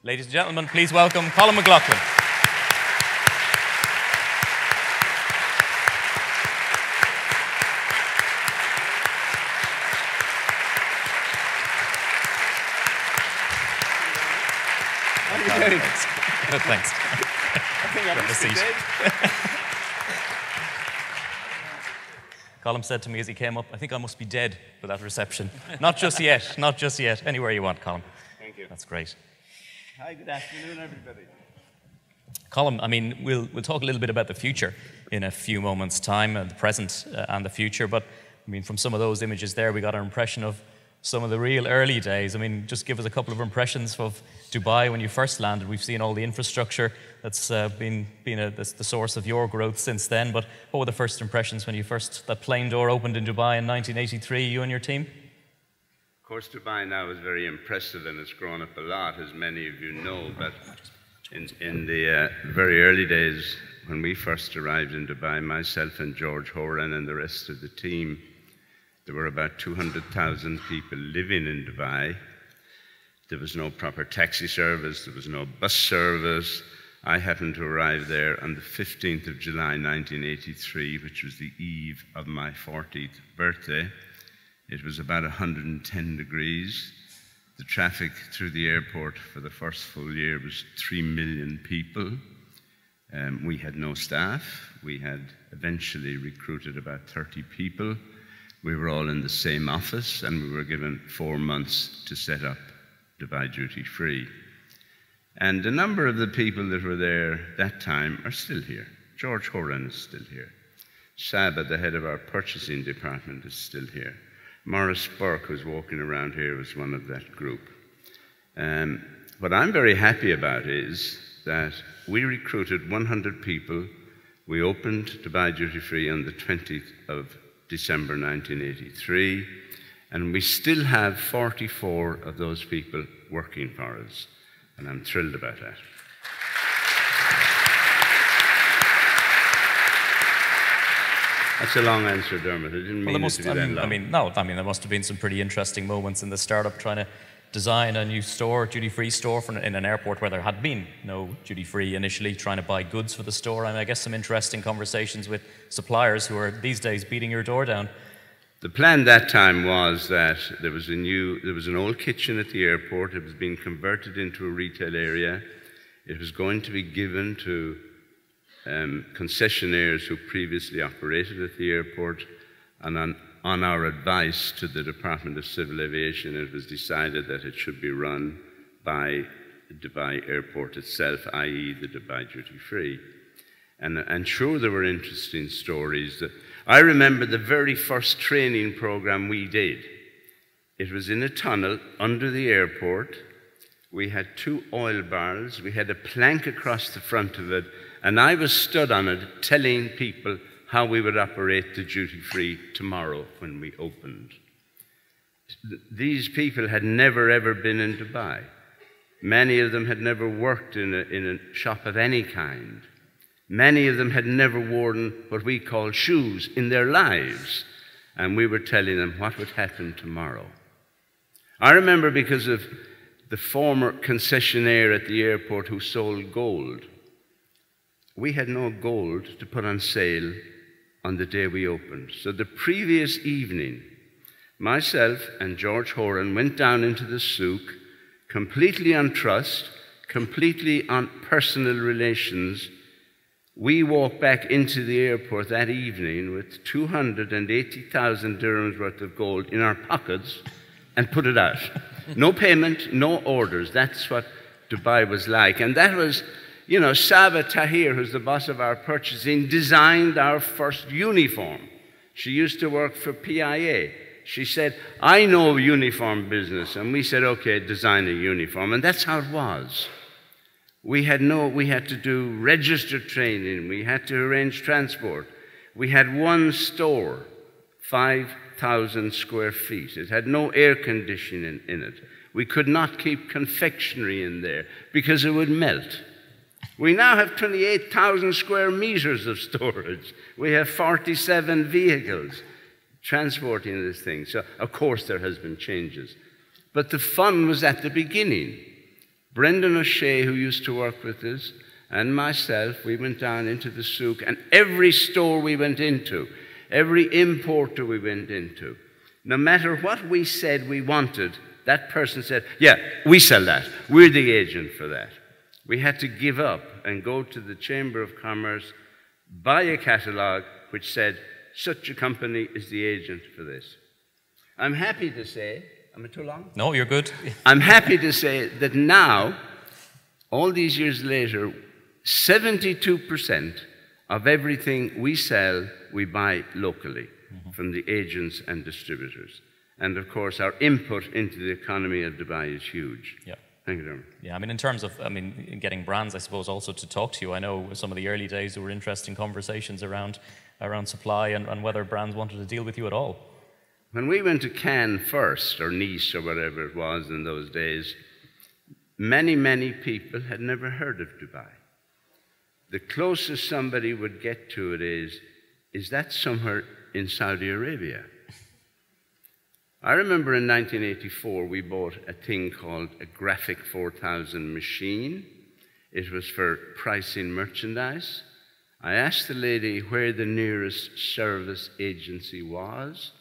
Ladies and gentlemen, please welcome Colm McLoughlin. How are you doing? Good, thanks. I think I missed it. Colm said to me as he came up, I think I must be dead for that reception. Not just yet, not just yet. Anywhere you want, Colm. Thank you. That's great. Hi, good afternoon, everybody. Colm, I mean, we'll talk a little bit about the future in a few moments' time, the present and the future, but I mean, from some of those images there, we got an impression of some of the real early days. I mean, just give us a couple of impressions of Dubai when you first landed. We've seen all the infrastructure that's been the source of your growth since then, but what were the first impressions when that plane door opened in Dubai in 1983, you and your team? Of course, Dubai now is very impressive and it's grown up a lot, as many of you know, but in the very early days when we first arrived in Dubai, myself and George Horan and the rest of the team, there were about 200,000 people living in Dubai. There was no proper taxi service, there was no bus service. I happened to arrive there on the 15th of July 1983, which was the eve of my 40th birthday. It was about 110 degrees. The traffic through the airport for the first full year was 3 million people. We had no staff. We had eventually recruited about 30 people. We were all in the same office, and we were given 4 months to set up Dubai Duty Free. And a number of the people that were there that time are still here. George Horan is still here. Saba, the head of our purchasing department, is still here. Maurice Burke, who's walking around here, was one of that group. What I'm very happy about is that we recruited 100 people. We opened Dubai Duty Free on the 20th of December 1983, and we still have 44 of those people working for us, and I'm thrilled about that. That's a long answer, Dermot. I didn't mean it to be that long. I mean, there must have been some pretty interesting moments in the startup trying to design a new store, duty-free store in an airport where there had been no duty-free initially, trying to buy goods for the store. I mean, I guess some interesting conversations with suppliers who are these days beating your door down. The plan that time was that there was an old kitchen at the airport. It was being converted into a retail area. It was going to be given to concessionaires who previously operated at the airport, and on our advice to the Department of Civil Aviation, it was decided that it should be run by Dubai Airport itself, i.e. the Dubai Duty Free. And sure, there were interesting stories. I remember the very first training program we did. It was in a tunnel under the airport. We had 2 oil barrels. We had a plank across the front of it, and I was stood on it telling people how we would operate the duty-free tomorrow when we opened. These people had never, ever been in Dubai. Many of them had never worked in a shop of any kind. Many of them had never worn what we call shoes in their lives. And we were telling them what would happen tomorrow. I remember because of the former concessionaire at the airport who sold gold. We had no gold to put on sale on the day we opened. So the previous evening, myself and George Horan went down into the souk, completely on trust, completely on personal relations. We walked back into the airport that evening with 280,000 dirhams worth of gold in our pockets and put it out. No payment, no orders. That's what Dubai was like. And that was, you know, Saba Tahir, who's the boss of our purchasing, designed our first uniform. She used to work for PIA. She said, I know uniform business. And we said, okay, design a uniform. And that's how it was. We had to do registered training. We had to arrange transport. We had one store, 5,000 square feet. It had no air conditioning in it. We could not keep confectionery in there because it would melt. We now have 28,000 square meters of storage. We have 47 vehicles transporting this thing. So, of course, there has been changes. But the fun was at the beginning. Brendan O'Shea, who used to work with us, and myself, we went down into the souk, and every store we went into, every importer we went into, no matter what we said we wanted, that person said, yeah, we sell that. We're the agent for that. We had to give up and go to the Chamber of Commerce, buy a catalogue which said, such a company is the agent for this. I'm happy to say, am I too long? No, you're good. I'm happy to say that now, all these years later, 72% of everything we sell, we buy locally from the agents and distributors. And of course, our input into the economy of Dubai is huge. Yeah. Thank you, Dermot. Yeah, I mean, in terms of, getting brands, I suppose, also to talk to you. I know some of the early days there were interesting conversations around supply and whether brands wanted to deal with you at all. When we went to Cannes first, or Nice, or whatever it was in those days, many, many people had never heard of Dubai. The closest somebody would get to it is that somewhere in Saudi Arabia? I remember in 1984 we bought a thing called a Graphic 4000 machine. It was for pricing merchandise. I asked the lady where the nearest service agency was,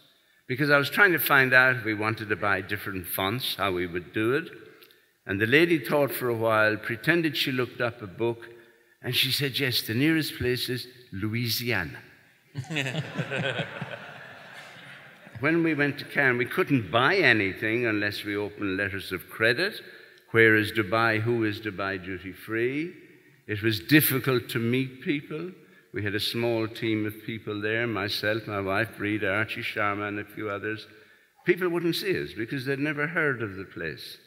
because I was trying to find out if we wanted to buy different fonts, how we would do it. And the lady thought for a while, pretended she looked up a book, and she said, yes, the nearest place is Louisiana. When we went to Cannes, we couldn't buy anything unless we opened letters of credit. Where is Dubai? Who is Dubai duty free? It was difficult to meet people. We had a small team of people there, myself, my wife, Breda, Archie Sharma, and a few others. People wouldn't see us because they'd never heard of the place.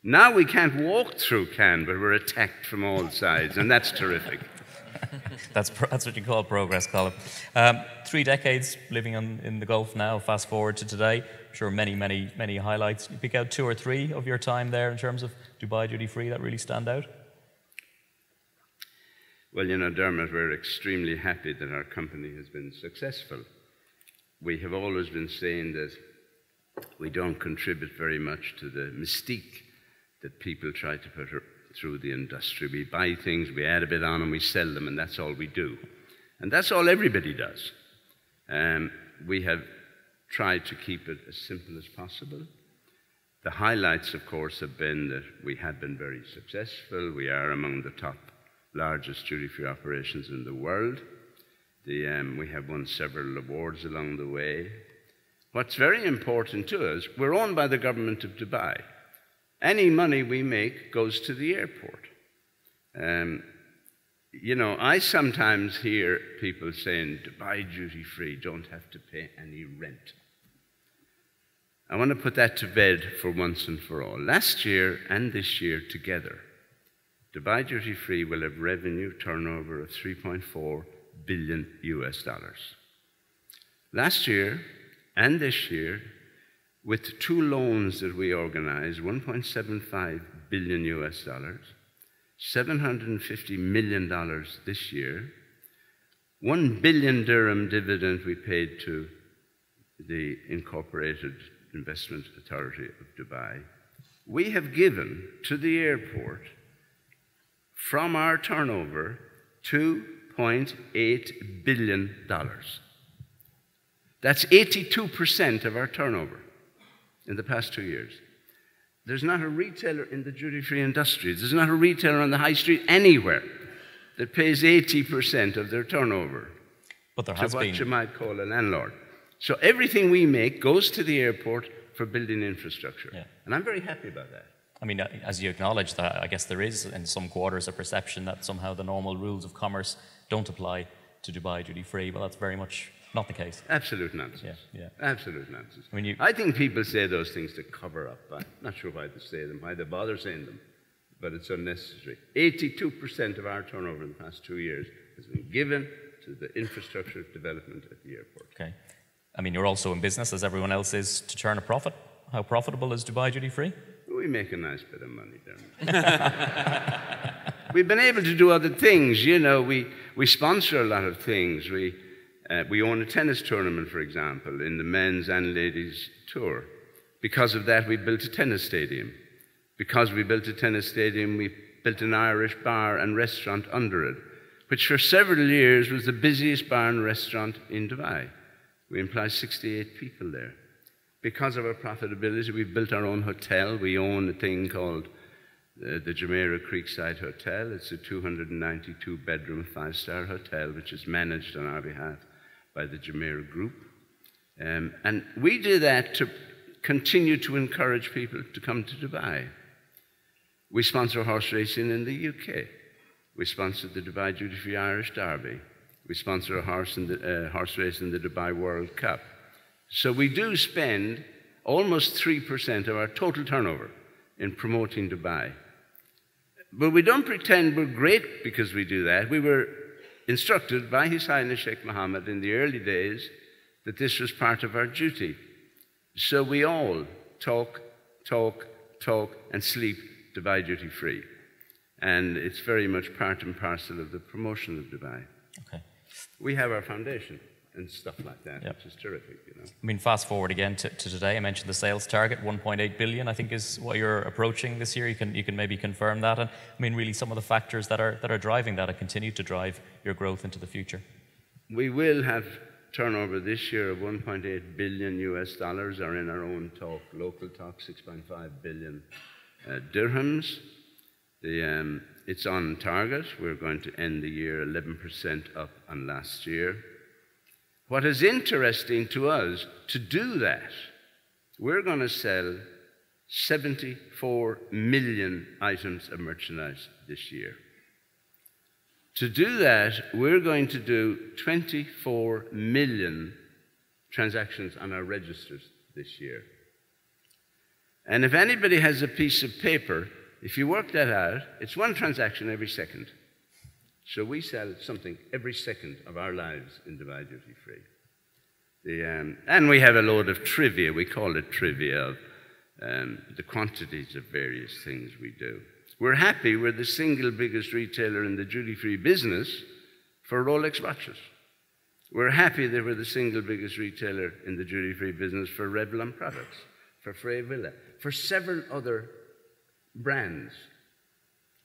Now we can't walk through Cannes, but we're attacked from all sides, and that's terrific. That's what you call progress, Colm. 3 decades living in the Gulf now, fast forward to today. I'm sure many highlights. You pick out 2 or 3 of your time there in terms of Dubai duty free that really stand out? Well, you know, Dermot, we're extremely happy that our company has been successful. We have always been saying that we don't contribute very much to the mystique that people try to put through the industry. We buy things, we add a bit on, and we sell them, and that's all we do. And that's all everybody does. We have tried to keep it as simple as possible. The highlights, of course, have been that we have been very successful. We are among the top largest duty-free operations in the world. We have won several awards along the way. What's very important to us, we're owned by the government of Dubai. Any money we make goes to the airport. You know, I sometimes hear people saying, Dubai duty-free, don't have to pay any rent. I want to put that to bed for once and for all. Last year and this year together, Dubai duty-free will have revenue turnover of $3.4 billion US. Last year and this year, with 2 loans that we organized, $1.75 billion US, $750 million this year, 1 billion dirham dividend we paid to the Incorporated Investment Authority of Dubai. We have given to the airport, from our turnover, $2.8 billion. That's 82% of our turnover in the past 2 years. There's not a retailer in the duty-free industry, there's not a retailer on the high street anywhere that pays 80% of their turnover but there to has what been. you might call a landlord. So everything we make goes to the airport for building infrastructure. Yeah. And I'm very happy about that. I mean, as you acknowledge that, I guess there is in some quarters a perception that somehow the normal rules of commerce don't apply to Dubai duty free. Well, that's very much not the case. Absolute nonsense. Yeah. Absolute nonsense. I mean, I think people say those things to cover up. I'm not sure why they say them, why they bother saying them, but it's unnecessary. 82% of our turnover in the past 2 years has been given to the infrastructure development at the airport. Okay. I mean, you're also in business, as everyone else is, to turn a profit. How profitable is Dubai duty free? We make a nice bit of money, Dermot. We've been able to do other things. You know, we sponsor a lot of things. We own a tennis tournament, for example, in the men's and ladies' tour. Because of that, we built a tennis stadium. Because we built a tennis stadium, we built an Irish bar and restaurant under it, which for several years was the busiest bar and restaurant in Dubai. We employ 68 people there. Because of our profitability, we've built our own hotel. We own a thing called the Jumeirah Creekside Hotel. It's a 292-bedroom, 5-star hotel, which is managed on our behalf by the Jumeirah Group. And we do that to continue to encourage people to come to Dubai. We sponsor horse racing in the UK. We sponsor the Dubai Duty Free Irish Derby. We sponsor a horse race in the Dubai World Cup. So we do spend almost 3% of our total turnover in promoting Dubai. But we don't pretend we're great because we do that. We were instructed by His Highness Sheikh Mohammed in the early days that this was part of our duty. So we all talk, and sleep Dubai duty free. And it's very much part and parcel of the promotion of Dubai. Okay. We have our foundation and stuff like that, yep. Which is terrific, you know. I mean, fast forward again to today. I mentioned the sales target, 1.8 billion, I think is what you're approaching this year. You can maybe confirm that. And I mean, really some of the factors that are driving that and continue to drive your growth into the future. We will have turnover this year of 1.8 billion US dollars, or in our own talk, local talk, 6.5 billion dirhams. It's on target. We're going to end the year 11% up on last year. What is interesting to us, to do that, we're going to sell 74 million items of merchandise this year. To do that, we're going to do 24 million transactions on our registers this year. And if anybody has a piece of paper, if you work that out, it's one transaction every second. So we sell something every second of our lives in Dubai Duty Free. And we have a load of trivia. We call it trivia of the quantities of various things we do. We're happy we're the single biggest retailer in the duty-free business for Rolex watches. We're happy that we're the single biggest retailer in the duty-free business for Revlon products, for Frey Villa, for several other brands.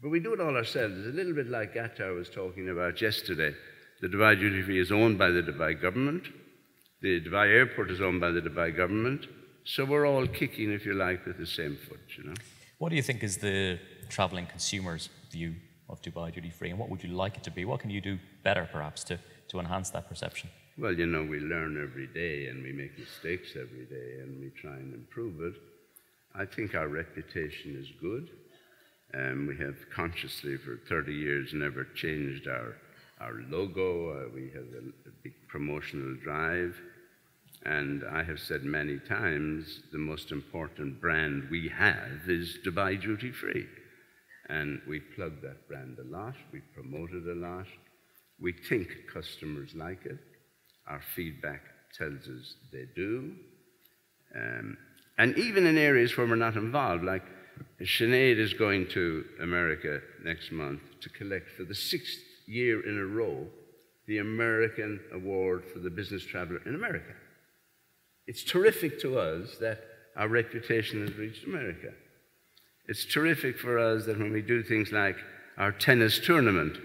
But we do it all ourselves. It's a little bit like Attar was talking about yesterday. The Dubai Duty Free is owned by the Dubai government. The Dubai airport is owned by the Dubai government. So we're all kicking, if you like, with the same foot, you know. What do you think is the traveling consumer's view of Dubai Duty Free, and what would you like it to be? What can you do better, perhaps, to enhance that perception? Well, you know, we learn every day, and we make mistakes every day, and we try and improve it. I think our reputation is good. We have consciously, for 30 years, never changed our logo. We have a big promotional drive. And I have said many times, the most important brand we have is Dubai Duty Free. And we plug that brand a lot, we promote it a lot. We think customers like it. Our feedback tells us they do. And even in areas where we're not involved, like Sinead is going to America next month to collect for the 6th year in a row the American Award for the Business Traveler in America. It's terrific to us that our reputation has reached America. It's terrific for us that when we do things like our tennis tournament,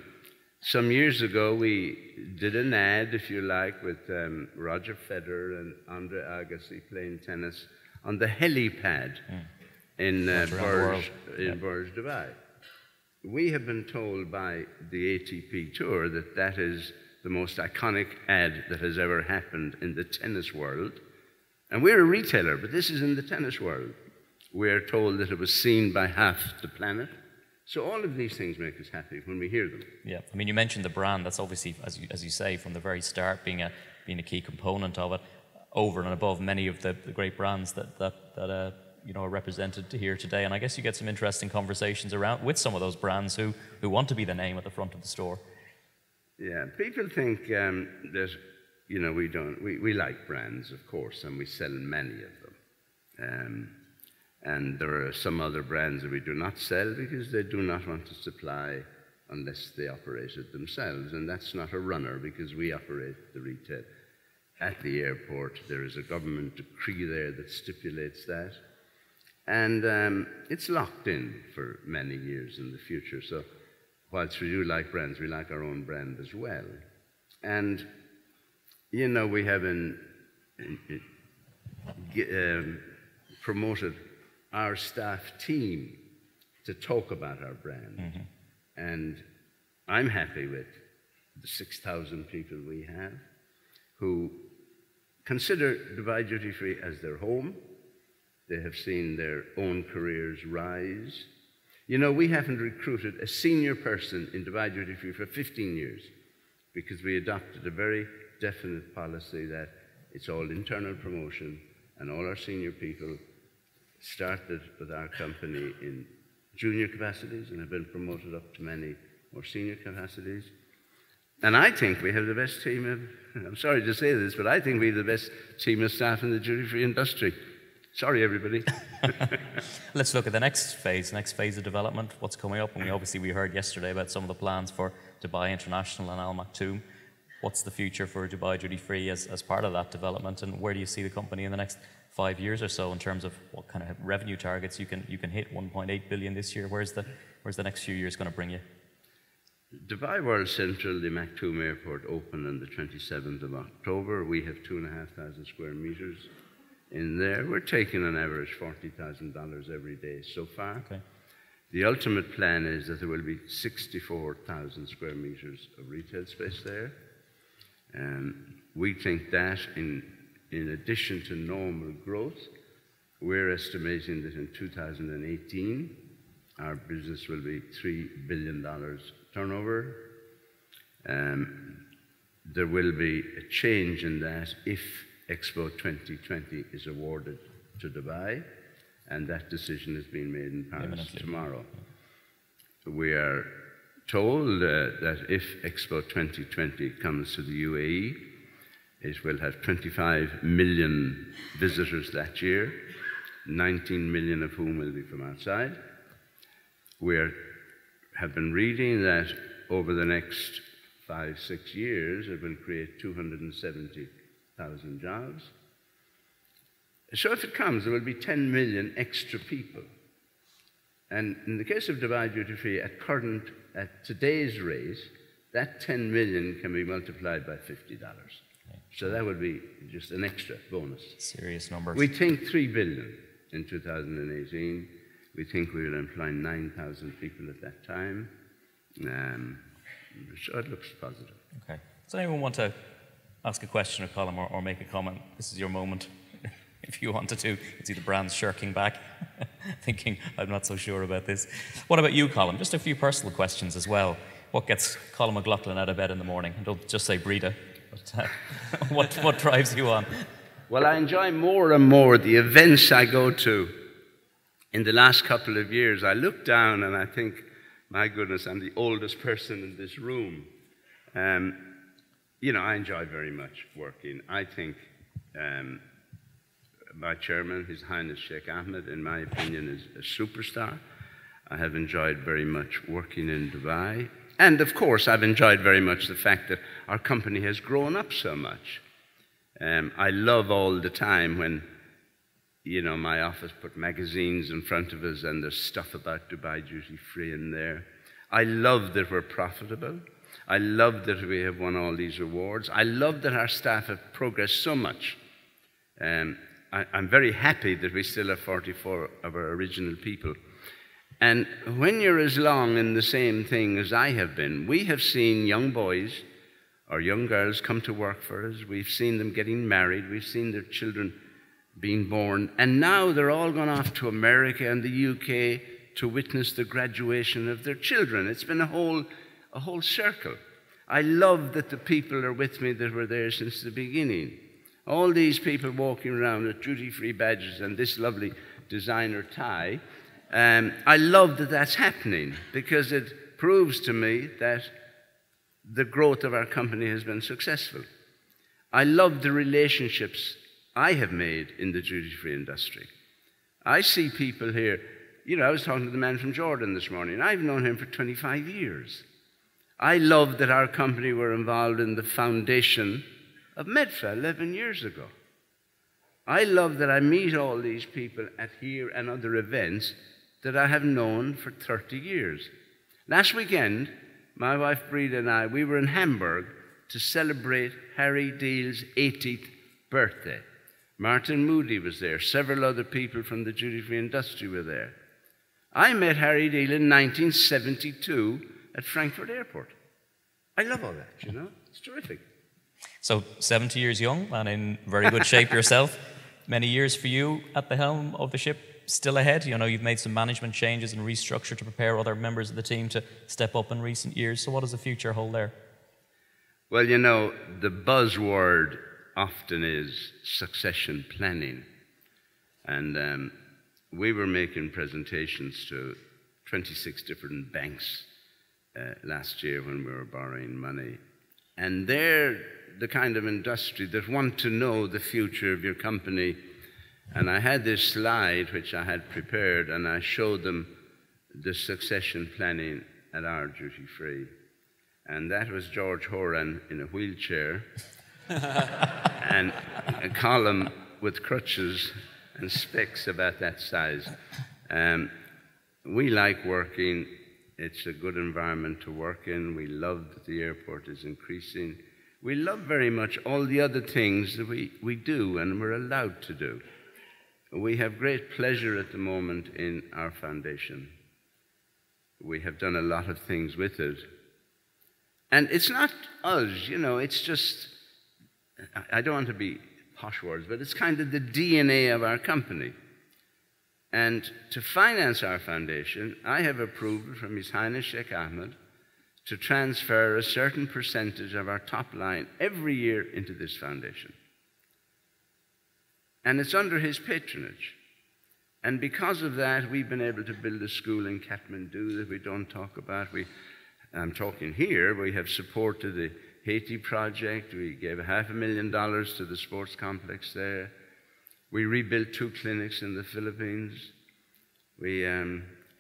some years ago we did an ad, if you like, with Roger Federer and Andre Agassi playing tennis on the helipad in Burj, Dubai. We have been told by the ATP Tour that that is the most iconic ad that has ever happened in the tennis world. And we're a retailer, but this is in the tennis world. We're told that it was seen by half the planet. So all of these things make us happy when we hear them. Yeah, I mean, you mentioned the brand. That's obviously, as you say, from the very start, being a key component of it, over and above many of the great brands that are represented here today. And I guess you get some interesting conversations around with some of those brands who want to be the name at the front of the store. Yeah, people think that we like brands, of course, and we sell many of them. And there are some other brands that we do not sell because they do not want to supply unless they operate it themselves. And that's not a runner because we operate the retail. At the airport, there is a government decree there that stipulates that. And it's locked in for many years in the future. So whilst we do like brands, we like our own brand as well. And, you know, we have promoted our staff team to talk about our brand. Mm-hmm. And I'm happy with the 6,000 people we have who consider Dubai Duty Free as their home. They have seen their own careers rise. You know, we haven't recruited a senior person in Dubai Duty Free for 15 years because we adopted a very definite policy that it's all internal promotion, and all our senior people started with our company in junior capacities and have been promoted up to many more senior capacities. And I think we have the best team of, I'm sorry to say this, but I think we have the best team of staff in the duty-free industry. Sorry, everybody. Let's look at the next phase of development. What's coming up? And we heard yesterday about some of the plans for Dubai International and Al Maktoum. What's the future for Dubai Duty Free as part of that development, and where do you see the company in the next 5 years or so in terms of what kind of revenue targets you can hit? 1.8 billion this year. Where's the next few years going to bring you? Dubai World Central, the Maktoum Airport, opened on the 27th of October. We have 2,500 square meters in there. We're taking on average $40,000 every day so far. Okay. The ultimate plan is that there will be 64,000 square meters of retail space there. We think that in addition to normal growth, we're estimating that in 2018, our business will be $3 billion turnover. There will be a change in that if Expo 2020 is awarded to Dubai, and that decision is being made in Paris tomorrow. We are told that if Expo 2020 comes to the UAE, it will have 25 million visitors that year, 19 million of whom will be from outside. We have been reading that over the next 5-6 years, it will create 270,000 jobs. So if it comes, there will be 10 million extra people. And in the case of Dubai Duty Free, at today's rate, that 10 million can be multiplied by $50. So that would be just an extra bonus. Serious numbers. We think 3 billion in 2018. We think we will employ 9,000 people at that time. So it looks positive. Okay. Does anyone want to ask a question of Colm or make a comment? This is your moment. If you wanted to, it's either brands shirking back, thinking, I'm not so sure about this. What about you, Colm? Just a few personal questions as well. What gets Colm McLoughlin out of bed in the morning? And don't just say Breda, but what drives you on? Well, I enjoy more and more the events I go to. In the last couple of years, I look down and I think, my goodness, I'm the oldest person in this room. You know, I enjoy very much working. I think my chairman, His Highness Sheikh Ahmed, in my opinion, is a superstar. I have enjoyed very much working in Dubai. And of course, I've enjoyed very much the fact that our company has grown up so much. I love all the time when, you know, my office put magazines in front of us and there's stuff about Dubai Duty Free in there. I love that we're profitable. I love that we have won all these awards. I love that our staff have progressed so much. I'm very happy that we still have 44 of our original people. And when you're as long in the same thing as I have been, we have seen young boys or young girls come to work for us. We've seen them getting married. We've seen their children being born. And now they're all gone off to America and the UK to witness the graduation of their children. It's been a whole circle. I love that the people are with me that were there since the beginning. All these people walking around with duty-free badges and this lovely designer tie. I love that that's happening because it proves to me that the growth of our company has been successful. I love the relationships I have made in the duty-free industry. I see people here, you know, I was talking to the man from Jordan this morning. I've known him for 25 years. I love that our company were involved in the foundation of MEDFA 11 years ago. I love that I meet all these people at here and other events that I have known for 30 years. Last weekend, my wife Breda and I, we were in Hamburg to celebrate Harry Deal's 80th birthday. Martin Moodie was there. Several other people from the duty-free industry were there. I met Harry Deal in 1972 at Frankfurt Airport. I love all that, you know. It's terrific. So 70 years young and in very good shape yourself. Many years for you at the helm of the ship still ahead. You know, you've made some management changes and restructure to prepare other members of the team to step up in recent years. So what does the future hold there? Well, you know, the buzzword often is succession planning. And we were making presentations to 26 different banks last year when we were borrowing money. And they're the kind of industry that want to know the future of your company. And I had this slide which I had prepared, and I showed them the succession planning at our duty-free. And that was George Horan in a wheelchair and a Colm with crutches and specs about that size. We like working. It's a good environment to work in. We love that the airport is increasing. We love very much all the other things that we do and we're allowed to do. We have great pleasure at the moment in our foundation. We have done a lot of things with it. And it's not us, you know, it's just, I don't want to be posh words, but it's kind of the DNA of our company. And to finance our foundation, I have approved from His Highness Sheikh Ahmed to transfer a certain percentage of our top line every year into this foundation. And it's under his patronage. And because of that, we've been able to build a school in Kathmandu that we don't talk about. I'm talking here, we have supported the Haiti project. We gave $500,000 to the sports complex there. We rebuilt 2 clinics in the Philippines. We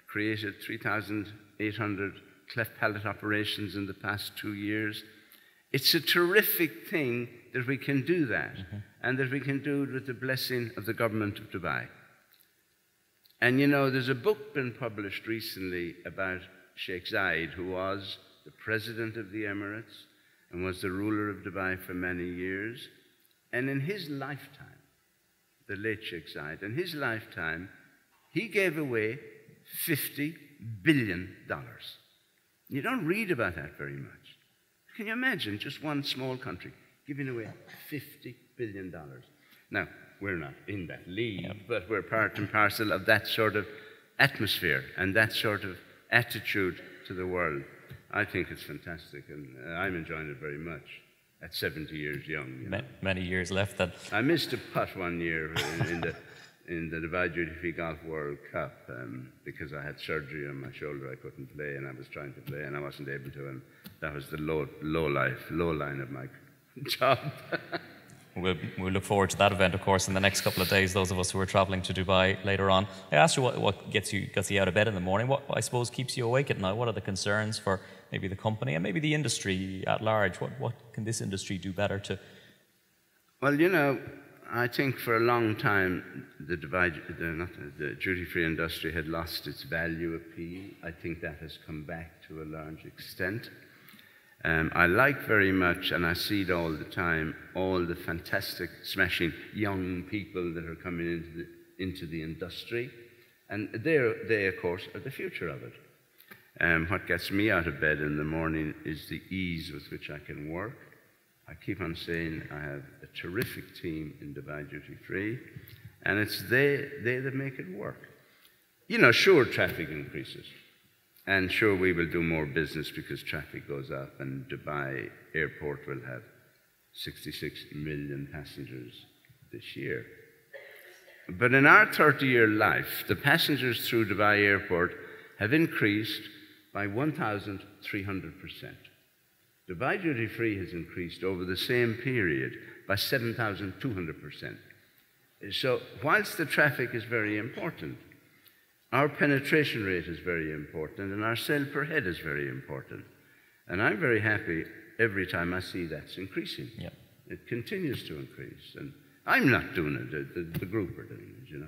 created 3,800 cleft palate operations in the past 2 years. It's a terrific thing that we can do that, and that we can do it with the blessing of the government of Dubai. And you know, there's a book been published recently about Sheikh Zayed, who was the president of the Emirates and was the ruler of Dubai for many years. And in his lifetime, the late Sheikh Zayed, in his lifetime, he gave away $50 billion. You don't read about that very much. Can you imagine just one small country giving away $50 billion? Now, we're not in that league, but we're part and parcel of that sort of atmosphere and that sort of attitude to the world. I think it's fantastic, and I'm enjoying it very much at 70 years young. You know. Many years left then. I missed a putt one year in the Dubai Duty Free Golf World Cup because I had surgery on my shoulder. I couldn't play, and I was trying to play, and I wasn't able to, and that was the low line of my job. We'll look forward to that event, of course, in the next couple of days, those of us who are travelling to Dubai later on. I asked you what gets you out of bed in the morning. What, I suppose, keeps you awake at night? What are the concerns for maybe the company and maybe the industry at large? What can this industry do better to? Well, you know, I think for a long time the duty-free industry had lost its value appeal. I think that has come back to a large extent. I like very much, and I see it all the time, all the fantastic, smashing young people that are coming into the industry. And they, of course, are the future of it. What gets me out of bed in the morning is the ease with which I can work. I keep on saying I have a terrific team in Dubai Duty Free, and it's they that make it work. You know, sure, traffic increases. And sure, we will do more business because traffic goes up, and Dubai Airport will have 66 million passengers this year. But in our 30-year life, the passengers through Dubai Airport have increased by 1,300%. Dubai Duty Free has increased over the same period by 7,200%. So whilst the traffic is very important, our penetration rate is very important, and our sale per head is very important. And I'm very happy every time I see that's increasing. Yep. It continues to increase. And I'm not doing it. The group are doing it, you know.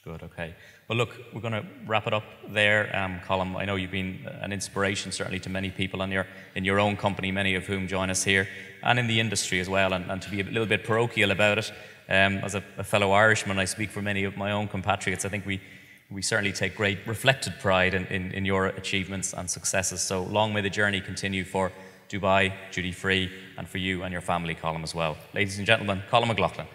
Good, okay. Well, look, we're going to wrap it up there. Colm, I know you've been an inspiration certainly to many people in your own company, many of whom join us here, and in the industry as well, and to be a little bit parochial about it. As a fellow Irishman, I speak for many of my own compatriots. I think we certainly take great reflected pride in your achievements and successes. So long may the journey continue for Dubai, duty free, and for you and your family, Colm, as well. Ladies and gentlemen, Colm McLoughlin.